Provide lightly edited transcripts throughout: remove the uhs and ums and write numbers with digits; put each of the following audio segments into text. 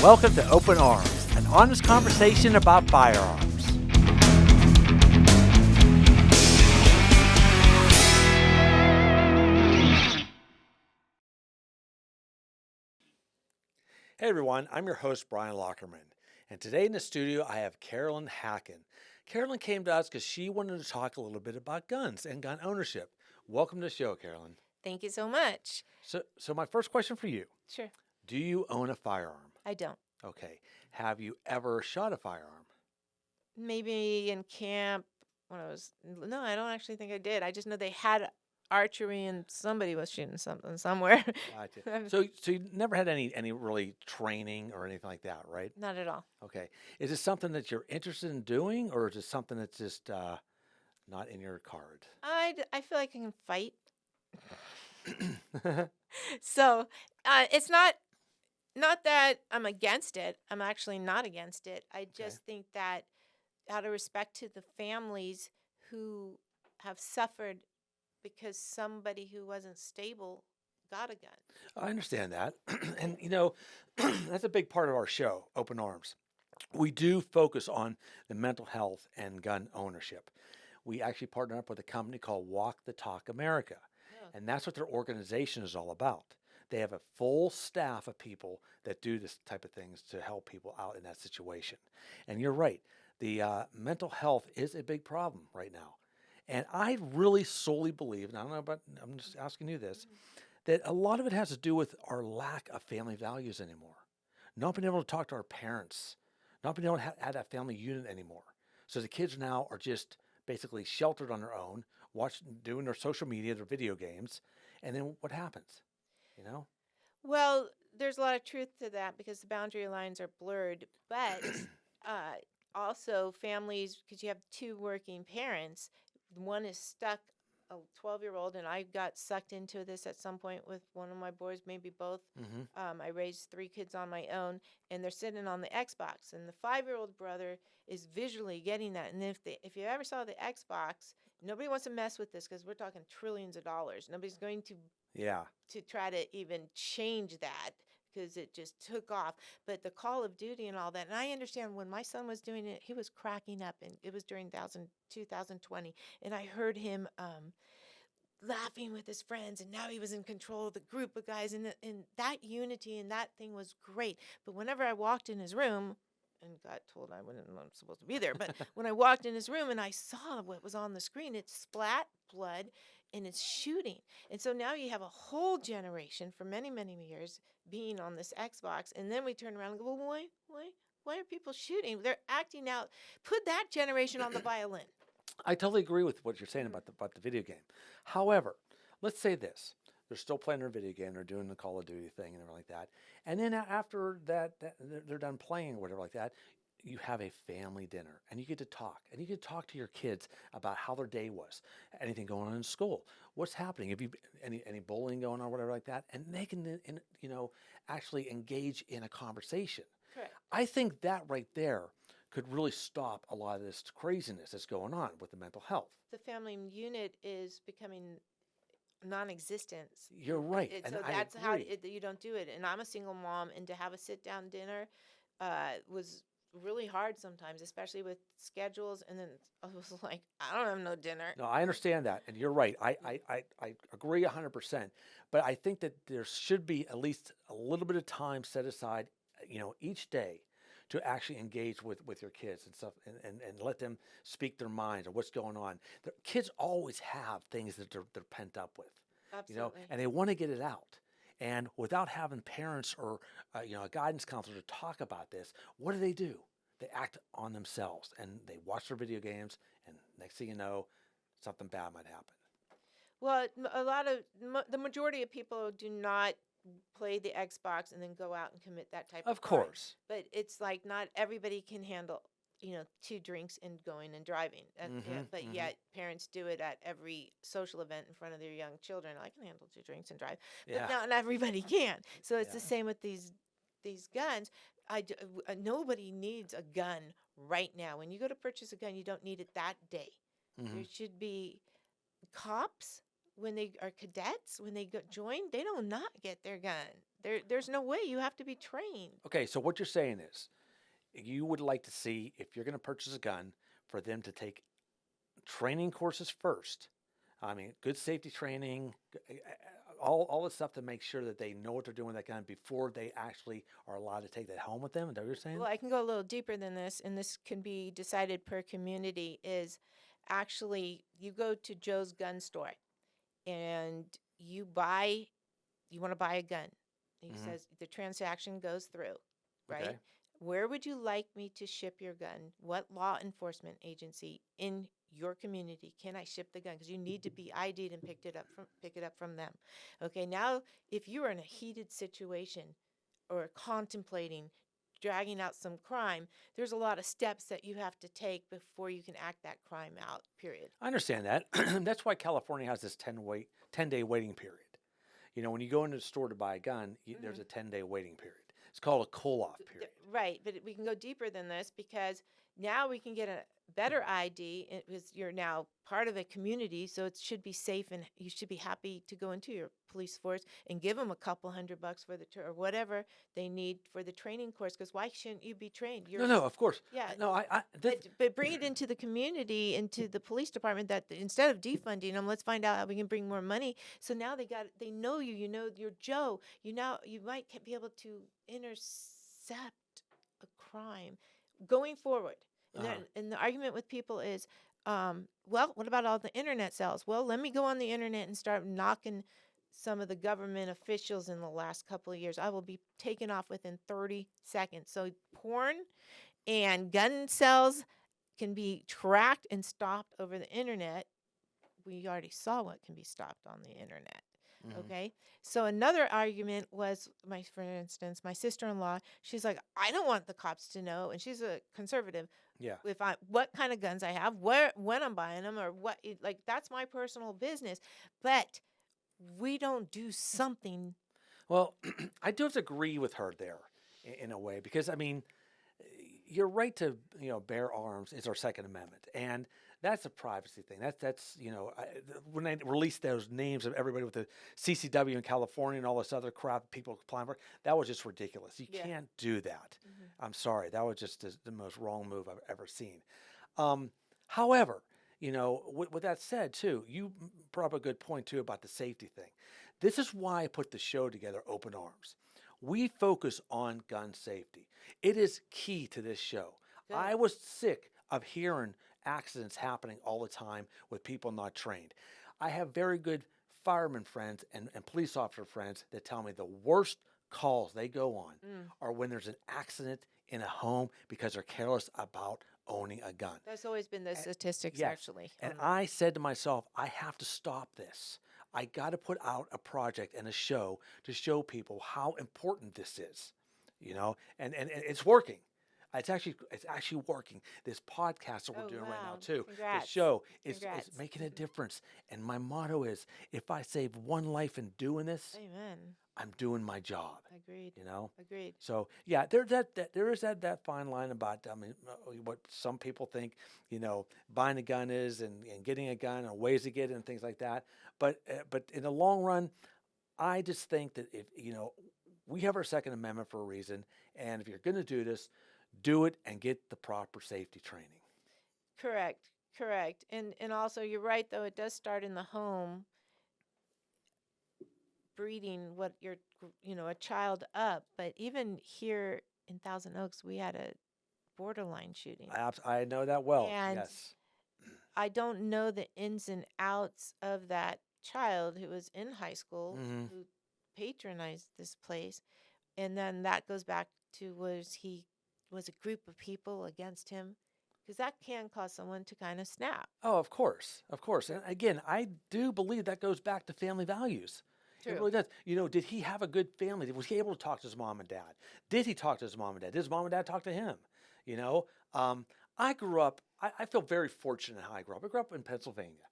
Welcome to Open Arms, an honest conversation about firearms. Hey everyone, I'm your host Brian Lockerman, and today in the studio I have Carolyn Hacken. Carolyn came to us because she wanted to talk a little bit about guns and gun ownership. Welcome to the show, Carolyn. Thank you so much. So my first question for you, Sure. do you own a firearm? I don't. Okay. Have you ever shot a firearm? Maybe in camp when no, I don't actually think I did. I just know they had archery and somebody was shooting something somewhere. Gotcha. So you never had any really training or anything like that, right? Not at all. Okay. Is it something that you're interested in doing, or is it something that's just not in your card? I feel like I can fight. So it's not that I'm against it. I'm actually not against it. I just think that out of respect to the families who have suffered because somebody who wasn't stable got a gun. I understand that. And, that's a big part of our show, Open Arms. We do focus on the mental health and gun ownership. We actually partner up with a company called Walk the Talk America, and that's what their organization is all about. They have a full staff of people that do this type of things to help people out in that situation. And you're right, the mental health is a big problem right now. And I really solely believe, and I don't know about, I'm just asking you this, that a lot of it has to do with our lack of family values anymore. Not being able to talk to our parents, not being able to have that family unit anymore. So the kids now are just basically sheltered on their own, doing their social media, their video games, and then what happens? Well, there's a lot of truth to that because the boundary lines are blurred, but also families, because you have two working parents, one is stuck, a 12-year-old, and I got sucked into this at some point with one of my boys, maybe both. I raised 3 kids on my own, and they're sitting on the Xbox, and the 5-year-old brother is visually getting that. And if you ever saw the Xbox, nobody wants to mess with this because we're talking trillions of dollars. Nobody's going to try to even change that because it just took off. But the Call of Duty and all that, and I understand when my son was doing it, he was cracking up, and it was during 2020, and I heard him laughing with his friends, and now he was in control of the group of guys, and that unity and that thing was great. But whenever I walked in his room, and got told I'm supposed to be there, but when I walked in his room and I saw what was on the screen, it's splat blood and it's shooting. And so now you have a whole generation for many, many years being on this Xbox, and then we turn around and go, well, why are people shooting? They're acting out. Put that generation on the violin. I totally agree with what you're saying about the video game. However, let's say this. They're still playing their video game. They're doing the Call of Duty thing and everything like that. And then after that they're done playing or whatever like that, you have a family dinner and you get to talk. And you get to talk to your kids about how their day was, anything going on in school, what's happening, if you any bullying going on, whatever like that. And they can, actually engage in a conversation. Correct. I think that right there could really stop a lot of this craziness that's going on with the mental health. The family unit is becoming non-existent. You're right. So that's how you don't do it. And I'm a single mom, and to have a sit-down dinner was really hard sometimes, especially with schedules. And then I was like, I don't have no dinner. No, I understand that, and you're right. I agree 100%. But I think that there should be at least a little bit of time set aside, each day, to actually engage with your kids and stuff, and let them speak their minds or what's going on. The kids always have things that they're pent up with, Absolutely. and they want to get it out. And without having parents or a guidance counselor to talk about this, what do? They act on themselves and they watch their video games, and next thing you know, something bad might happen. Well, the majority of people do not play the Xbox and then go out and commit that type of crime. Course. But it's like not everybody can handle, 2 drinks and going and driving. But yet parents do it at every social event in front of their young children. I can handle 2 drinks and drive, but not everybody can. So it's the same with these guns. Nobody needs a gun right now. When you go to purchase a gun, you don't need it that day. There should be cops when they are cadets, when they join, they do not get their gun. There's no way. You have to be trained. Okay, so what you're saying is you would like to see, if you're going to purchase a gun, for them to take training courses first. I mean, good safety training, all the stuff to make sure that they know what they're doing with that gun before they actually are allowed to take that home with them. Is that what you're saying? Well, I can go a little deeper than this, and this can be decided per community. Is actually you go to Joe's gun store, and you want to buy a gun. He Hmm. says the transaction goes through, right? Okay. Where would you like me to ship your gun? What law enforcement agency in your community can I ship the gun? Because you need to be ID'd and pick it up from them. Okay, now if you are in a heated situation or contemplating dragging out some crime, there's a lot of steps that you have to take before you can act that crime out, period. I understand that. That's why California has this 10-day waiting period. You know, when you go into the store to buy a gun, there's a 10-day waiting period. It's called a cool-off period. Right, but we can go deeper than this because now we can get a better ID because you're now part of a community, so it should be safe and you should be happy to go into your police force and give them a couple $100 for or whatever they need for the training course. Because why shouldn't you be trained? No, of course. Yeah. No, But bring it into the community, into the police department. That instead of defunding them, let's find out how we can bring more money. So now they know you. You know you're Joe. You might be able to intercept a crime going forward. And the argument with people is, well, what about all the internet sales? Well, let me go on the internet and start knocking some of the government officials in the last couple of years. I will be taken off within 30 seconds. So porn and gun sales can be tracked and stopped over the internet. We already saw what can be stopped on the internet. Okay. So another argument was for instance, my sister-in-law, she's like, I don't want the cops to know. And she's a conservative. Yeah. What kind of guns I have, when I'm buying them or like, that's my personal business. But we don't do something. Well, I do have to agree with her there in a way, because I mean, your right to bear arms is our Second Amendment, and that's a privacy thing. That's when they released those names of everybody with the CCW in California and all this other crap people applying for, that was just ridiculous. You can't do that. I'm sorry, that was just the most wrong move I've ever seen. However, with that said, too, you brought up a good point too about the safety thing. This is why I put the show together, Open Arms. We focus on gun safety. It is key to this show. Good. I was sick of hearing accidents happening all the time with people not trained. I have very good fireman friends and police officer friends that tell me the worst calls they go on are when there's an accident in a home because they're careless about owning a gun. That's always been the statistics, yes. actually. And I said to myself, I have to stop this. I got to put out a project and a show to show people how important this is, and it's working. It's actually working. This podcast that we're doing right now too. Congrats. The show is Congrats. making a difference. And my motto is, if I save one life in doing this, Amen. I'm doing my job. Agreed. Agreed. So yeah, there is that fine line about what some people think buying a gun is and getting a gun and ways to get it and things like that. But in the long run, I just think that if we have our Second Amendment for a reason, and if you're going to do this, do it and get the proper safety training. Correct. And also, you're right, though, it does start in the home, breeding what a child up. But even here in Thousand Oaks, we had a borderline shooting. I know that well. And yes. I don't know the ins and outs of that child who was in high school who patronized this place. And then that goes back to, was a group of people against him? Because that can cause someone to kind of snap. Oh, of course. And again, I do believe that goes back to family values. True. It really does. Did he have a good family? Was he able to talk to his mom and dad? Did he talk to his mom and dad? Did his mom and dad talk to him? I grew up, I feel very fortunate how I grew up. I grew up in Pennsylvania.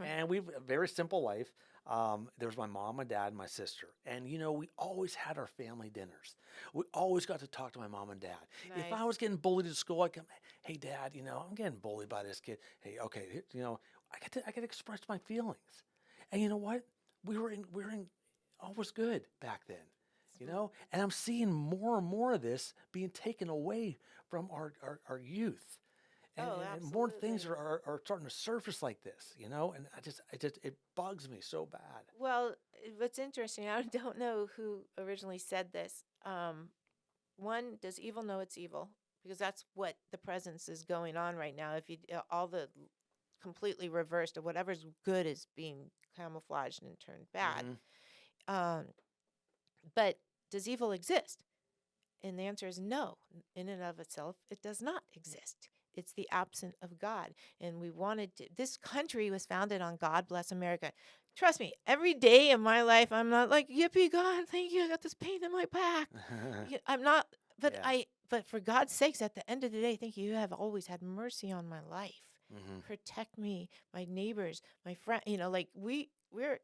And we have a very simple life. There was my mom, my dad, and my sister. And, we always had our family dinners. We always got to talk to my mom and dad. Nice. If I was getting bullied at school, I'd come, hey, Dad, I'm getting bullied by this kid. Hey, okay, I could express my feelings. And you know what? We were in all was good back then. you know, and I'm seeing more and more of this being taken away from our youth. Oh, And more things absolutely. are starting to surface like this, you know, and it bugs me so bad. Well, what's interesting, I don't know who originally said this. One, does evil know it's evil? Because that's what the presence is going on right now. If you all the completely reversed of whatever's good is being camouflaged and turned bad. Hmm. Um, but does evil exist? And the answer is no. In and of itself, it does not exist. It's the absence of God. And we wanted to, this country was founded on God bless America. Trust me, every day of my life, I'm not like, yippee, God, thank you. I got this pain in my back. I'm not, Yeah. but for God's sakes, at the end of the day, thank you. You have always had mercy on my life. Hmm. Protect me, my neighbors, my friend. Like we're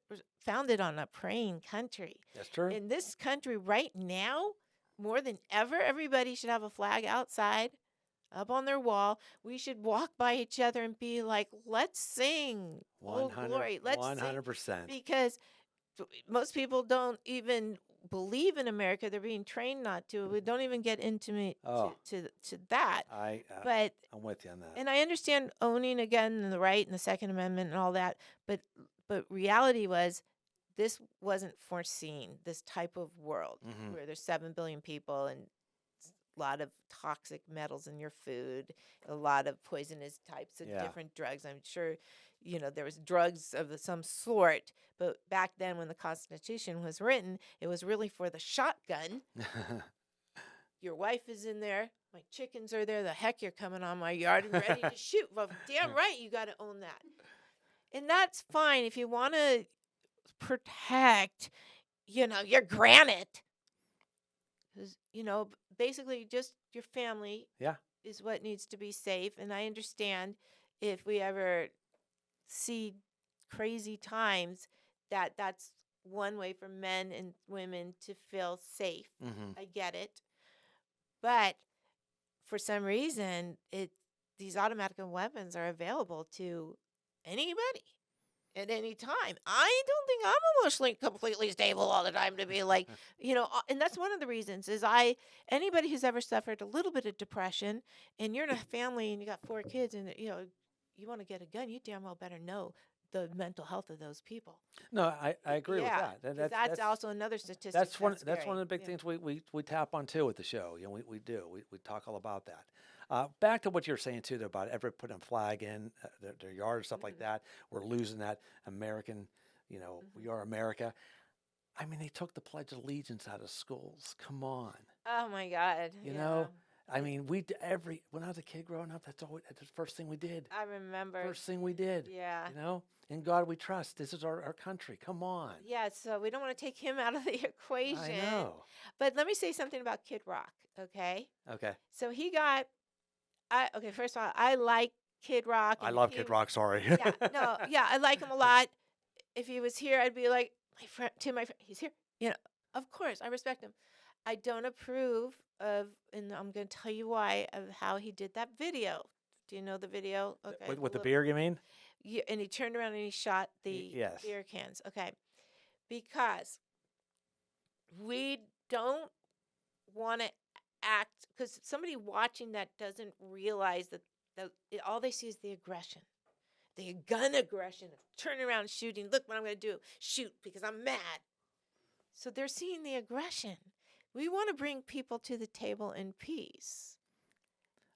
founded on a praying country. That's true. In this country right now, more than ever, everybody should have a flag outside, up on their wall. We should walk by each other and be like, let's sing, One Old hundred, Glory, let's one sing. hundred percent. Because most people don't even believe in America. They're being trained not to. We don't even get intimate Oh, to that. I But I'm with you on that. and I understand owning again and the right and the Second Amendment and all that, but reality was this wasn't foreseen. This type of world Hmm. where there's 7 billion people and a lot of toxic metals in your food, a lot of poisonous types of Yeah. different drugs. I'm sure, there was drugs of some sort, but back then when the Constitution was written, it was really for the shotgun. Your wife is in there. My chickens are there. The heck, you're coming on my yard and ready to shoot. Well, damn right, you got to own that. And that's fine if you want to protect, your granite. Because, basically just your family Yeah. is what needs to be safe. And I understand if we ever see crazy times that's one way for men and women to feel safe. Hmm. I get it. But for some reason, these automatic weapons are available to anybody at any time. I don't think I'm emotionally completely stable all the time to be like, and that's one of the reasons is anybody who's ever suffered a little bit of depression and you're in a family and you got 4 kids and you want to get a gun, you damn well better know the mental health of those people. No, I agree with Yeah, that. because that's also another statistic That's one scary. of the big Yeah. things we tap on too with the show. We do. We talk all about that. Back to what you're saying too though, about everybody putting a flag in their yard or stuff like Mhm. that. We're losing that American. We Mhm. are America. I mean, they took the Pledge of Allegiance out of schools. Come on, Oh my God. you Yeah. know. I mean, when I was a kid growing up, that's the first thing we did. I remember. First thing we did. Yeah. In God we trust. This is our country. Come on. Yeah, so we don't want to take him out of the I equation. know. But let me say something about Kid Rock, okay? Okay. So okay, first of all, I like Kid Rock I and love Kid Rock. Sorry. yeah, no, yeah, I like him a lot. If he was here, I'd be like, my friend, he's here. Of course, I respect him. I don't approve of, and I'm going to tell you why, of how he did that video. Do you know the video? Okay. With the beer, you mean? Yeah, and he turned around and he shot the Yes. beer cans. Okay. Because we don't want to act, because somebody watching that doesn't realize that all they see is the aggression, the gun aggression of turning around and shooting. Look what I'm going to do. Shoot because I'm mad. So they're seeing the aggression. We want to bring people to the table in peace.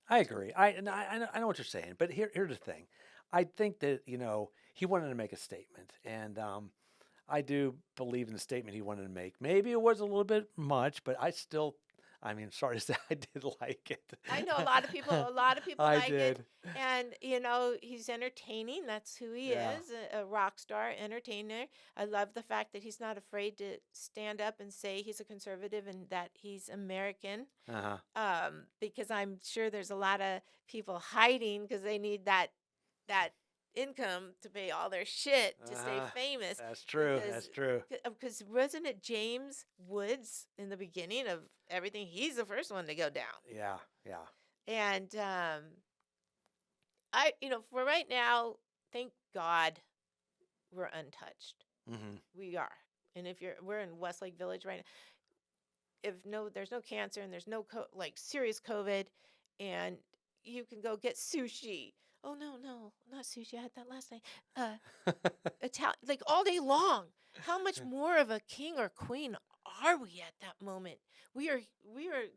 I agree. I know what you're saying, but here's the thing. I think that he wanted to make a statement, and I do believe in the statement he wanted to make. Maybe it was a little bit much, but I mean, sorry to say, I did like it. I know a lot of people I like it. did. And he's entertaining. That's who he Yeah. is, a rock star, entertainer. I love the fact that he's not afraid to stand up and say he's a conservative and that he's American. Uh-huh. Because I'm sure there's a lot of people hiding because they need that income to pay all their shit to stay famous. That's true. Because That's true. because wasn't it James Woods in the beginning of everything? He's the first one to go down. Yeah. Yeah. And for right now, thank God we're untouched. Mm-hmm. We are. And we're in Westlake Village right now. there's no cancer and there's no like serious COVID, and you can go get sushi. Oh no, no, not sushi. I had that last night. Uh, like all day long. How much more of a king or queen are we at that moment? We are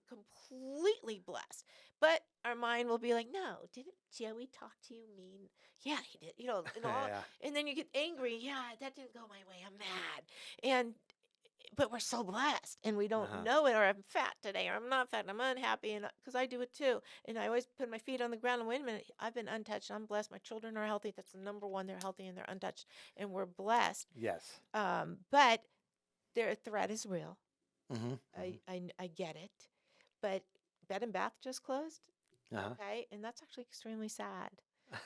completely blessed. But our mind will be like, no, didn't Joey talk to you mean? Yeah, he did. Yeah. And then you get angry. Yeah, that didn't go my way. I'm mad. And but we're so blessed and we don't Uh-huh. know it, or I'm fat today, or I'm not fat and I'm unhappy, and because I do it too, and I always put my feet on the ground and wait a minute, I've been untouched, I'm blessed, my children are healthy, that's the number one, they're healthy and they're untouched, and we're blessed. Yes. But their threat is real. Mm-hmm. I get it, but bed and bath just closed. Uh-huh. Okay, and that's actually extremely sad.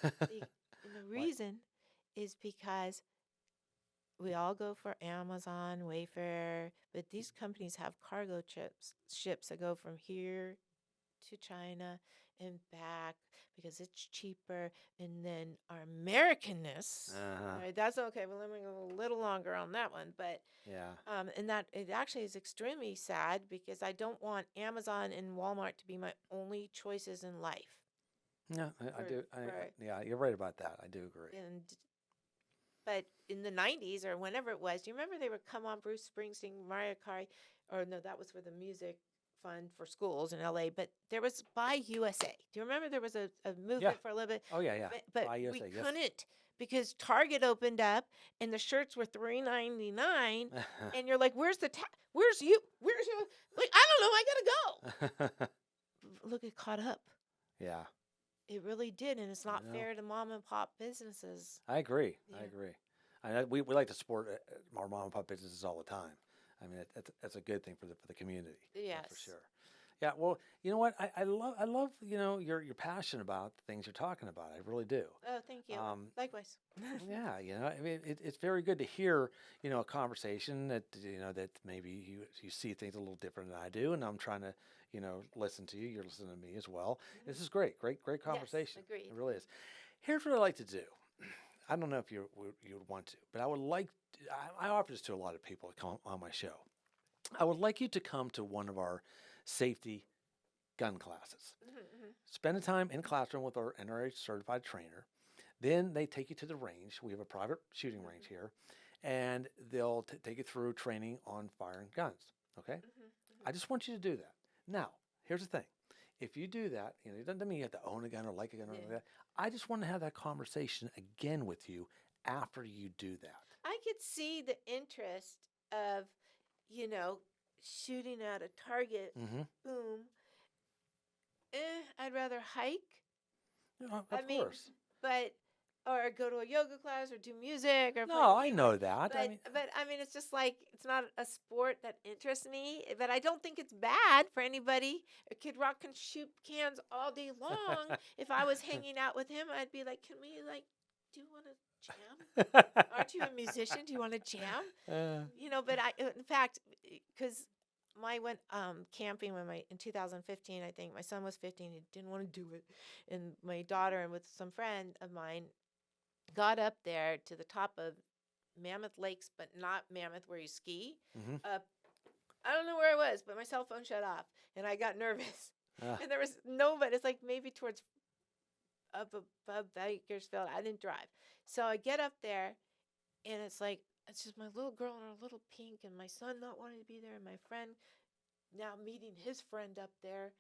And the Why? reason is because we all go for Amazon, Wayfair, but these companies have cargo ships that go from here to China and back because it's cheaper. And then our Americanness, Uh-huh. right, that's okay. Well, let me go a little longer on that one. But Yeah. and that it actually is extremely sad because I don't want Amazon and Walmart to be my only choices in life. Yeah, I For, do. for Yeah, you're right about that. I do agree. and But in the 90s or whenever it was, do you remember they would come on Bruce Springsteen, Mariah Carey, or no, that was for the music fund for schools in LA, but there was Buy USA. Do you remember there was a movement Yeah. for a little bit? Oh yeah, yeah. But Buy we USA, yes. couldn't because Target opened up and the shirts were $3.99 and you're like, where's where's you? Where's you? Like, I don't know, I gotta go. Look, it caught up. Yeah, It really did, and it's I not know. fair to mom and pop businesses. I agree. I Yeah. agree. We like to support our mom and pop businesses all the time. I mean, that's a good thing for the community. That's for Yes. sure. Yeah. Well, you know what? I love your passion about the things you're talking about. I really do. Oh, thank you. Um, Likewise. yeah. I mean, it's very good to hear a conversation that that maybe you see things a little different than I do, and I'm trying to listen to you. You're listening to me as well. This is great Yes, conversation. agreed. It really is. Here's what I like to do. I don't know if you would want to, but I would like. I offer this to a lot of people that come on my show. I would like you to come to one of our safety gun classes. Mm-hmm. Spend the time in classroom with our NRA certified trainer. Then they take you to the range. We have a private shooting range here, and they'll take you through training on firing guns. Okay, I just want you to do that. Now, here's the thing: if you do that, it doesn't mean you have to own a gun or like a gun or anything like that. I just want to have that conversation again with you after you do that. I could see the interest of, you know, shooting at a target. Mm-hmm. Boom. I'd rather hike. I Of mean, course. but or go to a yoga class or do music or play No, the I keyboard. know that. I But mean, but I mean, it's just like it's not a sport that interests me. But I don't think it's bad for anybody. Kid Rock can shoot cans all day long. If I was hanging out with him, I'd be like, "Can we do you want to jam? Aren't you a musician? Do you want to jam?" But in fact, because I went camping in 2015, I think my son was 15. He didn't want to do it, and my daughter and with some friend of mine got up there to the top of Mammoth Lakes, but not Mammoth where you ski. hmm I don't know where I was, but my cell phone shut off, and I got nervous. And there was nobody. It's like maybe towards up above Bakersfield. I didn't drive, so I get up there, and it's just my little girl in her little pink, and my son not wanting to be there, and my friend now meeting his friend up there,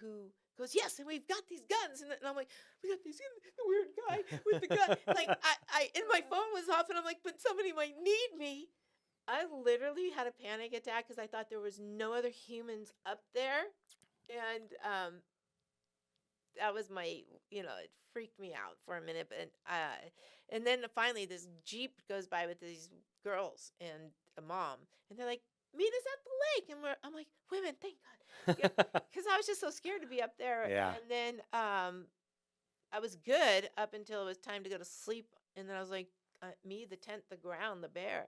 who goes, yes, and we've got these guns, and I'm like, we got these the weird guy with the gun, like and my phone was off, and I'm like, but somebody might need me. I literally had a panic attack because I thought there was no other humans up there, and that was it freaked me out for a minute, but and then finally this Jeep goes by with these girls and a mom, and they're like, meet us at the lake, and I'm like, women, thank God, because I was just so scared to be up there. Yeah. And then I was good up until it was time to go to sleep, and then I was like, me, the tent, the ground, the bear.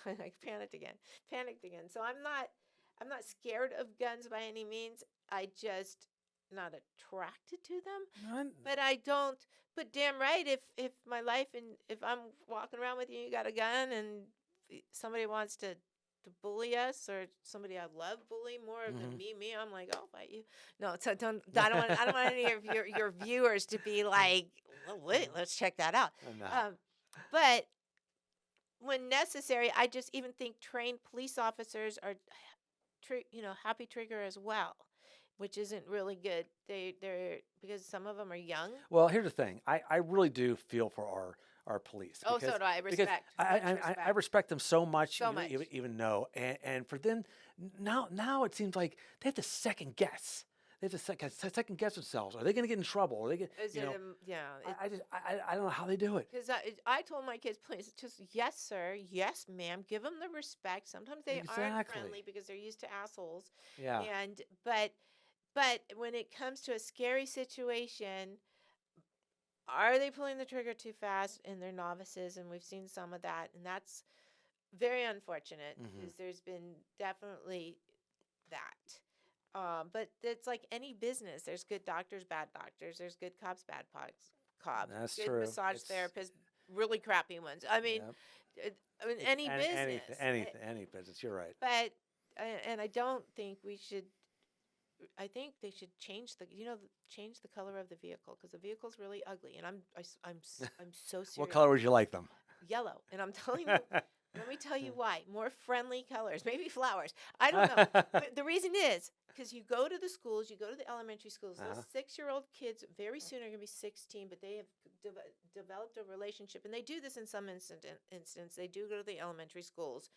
I panicked again. So I'm not scared of guns by any means. I just not attracted to them. But I don't. But damn right, if my life and if I'm walking around with you, you got a gun, and somebody wants to to bully us, or somebody I love bully more than me, I'm like, I'll fight you. No, so I don't want any of your viewers to be like, well, wait, let's check that out. No. But when necessary, I just even think trained police officers are, happy trigger as well, which isn't really good. They're because some of them are young. Well, here's the thing. I really do feel for our police. Oh, so do I. Because Respect. I respect them so much. So you much. even know. And for them, now it seems like they have to second guess. They have to second guess themselves. Are they going to get in trouble? Are they get, Is you it know, yeah. I don't know how they do it. Because I told my kids, please, just yes, sir, yes, ma'am. Give them the respect. Sometimes they aren't Exactly. friendly because they're used to assholes. Yeah. But when it comes to a scary situation, are they pulling the trigger too fast? And they're novices, and we've seen some of that, and that's very unfortunate because there's been definitely that. But it's like any business. There's good doctors, bad doctors. There's good cops, bad cops. That's good true. massage therapists, really crappy ones. I mean, Yep. any business. Any business. You're right. But and I don't think we should. I think they should change change the color of the vehicle, because the vehicle's really ugly, and I'm so serious. What color would you like them? Yellow, and I'm telling you. Let me tell you why. More friendly colors, maybe flowers. I don't know. But the reason is because you go to the schools, you go to the elementary schools. Those 6-year-old kids very soon are going to be 16, but they have developed a relationship, and they do this in some instance. They do go to the elementary schools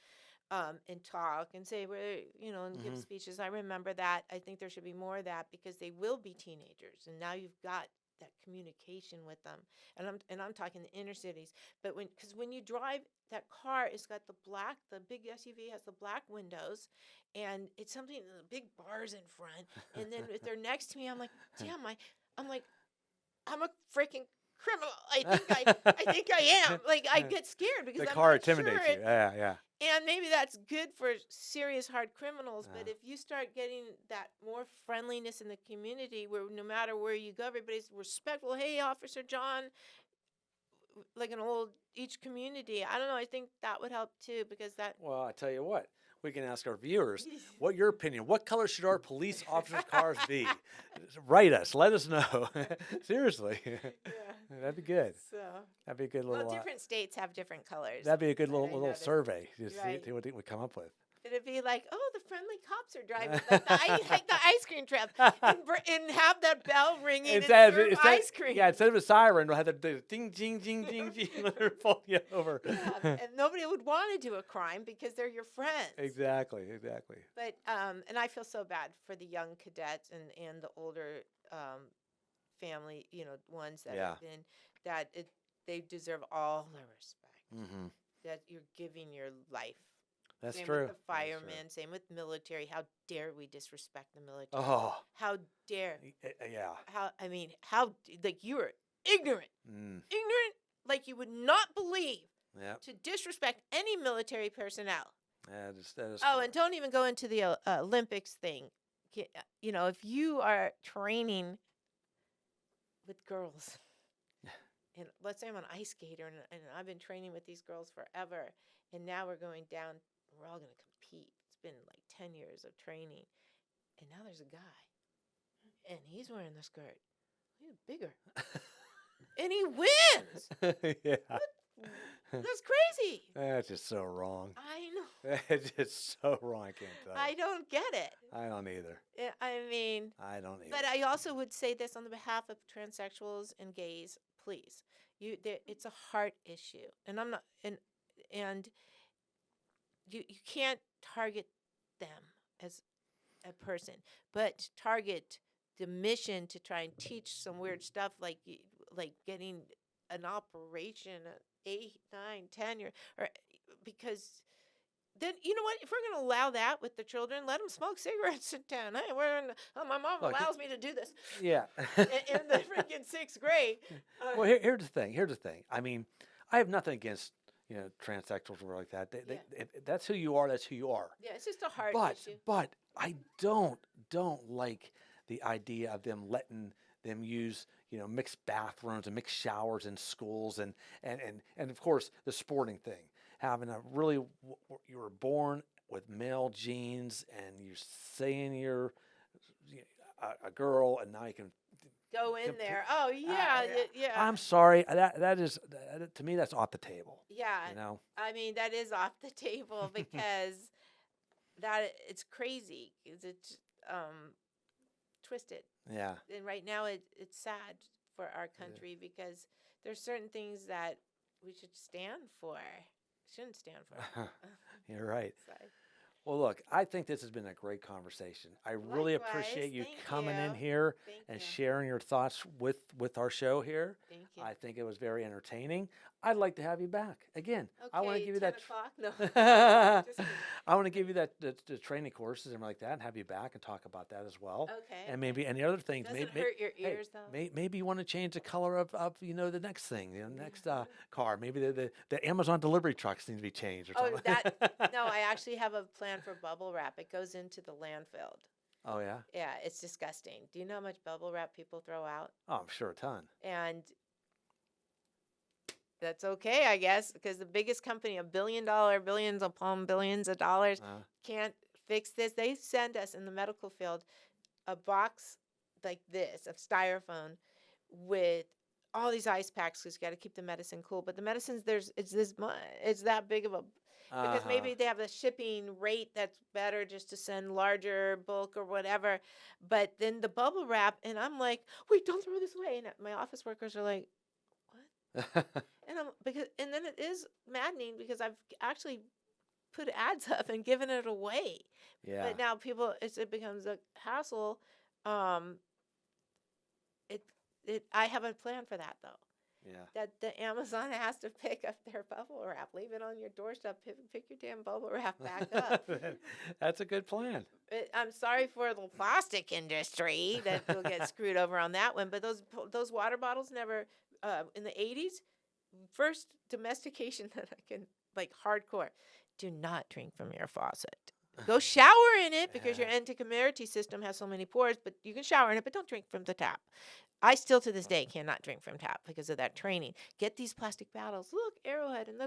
and talk and say, and give speeches. I remember that. I think there should be more of that, because they will be teenagers, and now you've got that communication with them. And I'm talking the inner cities. But when you drive that car, it's got the big SUV has the black windows, and it's something, the big bars in front. And then if they're next to me, I'm like, damn, I'm a freaking criminal. I think I am. Like, I get scared because the I'm car not intimidates sure you. Yeah. And maybe that's good for serious hard criminals, but if you start getting that more friendliness in the community, where no matter where you go, everybody's respectful. Hey, Officer John, like each community. I don't know. I think that would help too, because that. Well, I tell you what. We can ask our viewers, what your opinion? What color should our police officers' cars be? Write us. Let us know. Seriously. Yeah. That'd be good. So. That'd be a good little. Well, different states have different colors. That'd be a good little survey. Just see what we come up with. It'd be like, oh, the friendly cops are driving, like the ice cream truck, and have that bell ringing and serve ice cream. Yeah, instead of a siren, we'll have the ding, ding, ding, ding, ding, let her pull you over. Yeah, and nobody would want to do a crime because they're your friends. Exactly. But and I feel so bad for the young cadets and the older family, ones that have been they deserve all the respect that you're giving your life. That's same true. With the firemen, same with military. How dare we disrespect the military? Oh. How dare? Yeah. How like you are ignorant, like you would not believe to disrespect any military personnel. That is correct. And don't even go into the Olympics thing. If you are training with girls, and let's say I'm an ice skater, and I've been training with these girls forever, and now we're going down. We're all going to compete. It's been like 10 years of training. And now there's a guy. And he's wearing the skirt. He's bigger. And he wins. Yeah. That's crazy. That's just so wrong. I know. It's just so wrong. I can't tell you. I don't get it. I don't either. I mean. I don't either. But I also would say this on the behalf of transsexuals and gays. Please. It's a heart issue. And I'm not. And you can't target them as a person, but target the mission to try and teach some weird stuff like getting an operation at 8, 9, 10 years, or because then you know what? If we're going to allow that with the children, let them smoke cigarettes at 10. Hey, my mom allows me to do this. Yeah. in the freaking 6th grade. Well, here's the thing. I mean, I have nothing against transsexuals or like that. If that's who you are, that's who you are. Yeah, it's just a hard issue. But I don't like the idea of them letting them use mixed bathrooms and mixed showers in schools and of course the sporting thing, having a really you were born with male genes, and you're saying you're a girl, and now you can Go in compa- there. Oh yeah, yeah. I'm sorry. To me, that's off the table. Yeah. You know. I mean, that is off the table because it's crazy. It's twisted. Yeah. And right now it's sad for our country because there's certain things that we should stand for. Shouldn't stand for. You're right. Sorry. Well, look, I think this has been a great conversation. I really appreciate you Likewise. Thank coming in you. here Thank and you. sharing your thoughts with our show here. Thank you. I think it was very entertaining. I'd like to have you back again. I want to Okay, give you 10 that. o'clock? No. Just kidding. I want to give you the training courses and like that, and have you back and talk about that as well. Okay. And maybe any other things. Doesn't hurt your ears, though. Maybe you want to change the color of the next thing, next car. Maybe the Amazon delivery trucks need to be changed or Oh, something. no, I actually have a plan for bubble wrap. It goes into the landfill. Oh yeah. Yeah, it's disgusting. Do you know how much bubble wrap people throw out? Oh, I'm sure a ton. And that's okay, I guess, because the biggest company, billions upon billions of dollars, can't fix this. They send us in the medical field a box like this of styrofoam with all these ice packs because you got to keep the medicine cool. But the medicines, it's that big of a, because maybe they have a shipping rate that's better just to send larger bulk or whatever. But then the bubble wrap, and I'm like, wait, don't throw this away. And my office workers are like, what? And then it is maddening because I've actually put ads up and given it away. Yeah. But now it becomes a hassle. I have a plan for that though. Yeah. That the Amazon has to pick up their bubble wrap, leave it on your doorstep, pick your damn bubble wrap back up. That's a good plan. I'm sorry for the plastic industry that will get screwed over on that one, but those water bottles never in the 80s. First domestication that I can, like, hardcore. Do not drink from your faucet. Go shower in it because your anti-community system has so many pores, but you can shower in it, but don't drink from the tap. I still to this day cannot drink from tap because of that training. Get these plastic bottles. Look, Arrowhead and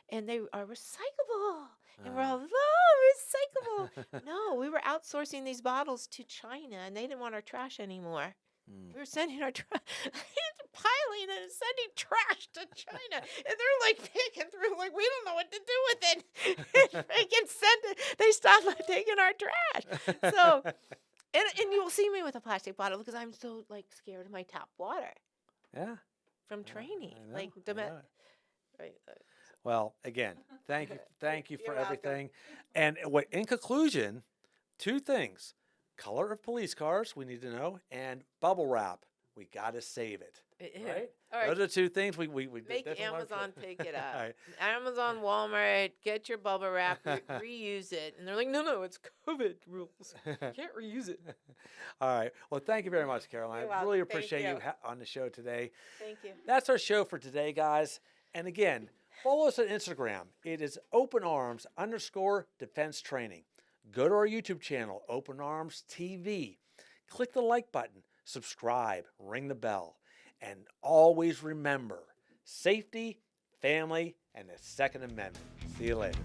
and they are recyclable. And we're all, recyclable. No, we were outsourcing these bottles to China, and they didn't want our trash anymore. We were sending our trash, piling and sending trash to China, and they're like picking through, like, we don't know what to do with it. Freaking send it. They stopped taking our trash. So, and you'll see me with a plastic bottle because I'm so, like, scared of my tap water. Yeah. From training, I know. Right. Well, again, thank you for You're everything. And in conclusion, two things. Color of police cars, we need to know, and bubble wrap, we got to save it. Right? All right. Those are two things we Make definitely learned from- Amazon pick it up. All right. Amazon, Walmart, get your bubble wrap, reuse it. And they're like, no, it's COVID rules. Can't reuse it. All right. Well, thank you very much, Caroline. You're I really welcome. Thank appreciate you you. on the show today. Thank you. That's our show for today, guys. And again, follow us on Instagram. It is openarms_defense training. Go to our YouTube channel, Open Arms TV. Click the like button, subscribe, ring the bell. And always remember, safety, family, and the Second Amendment. See you later.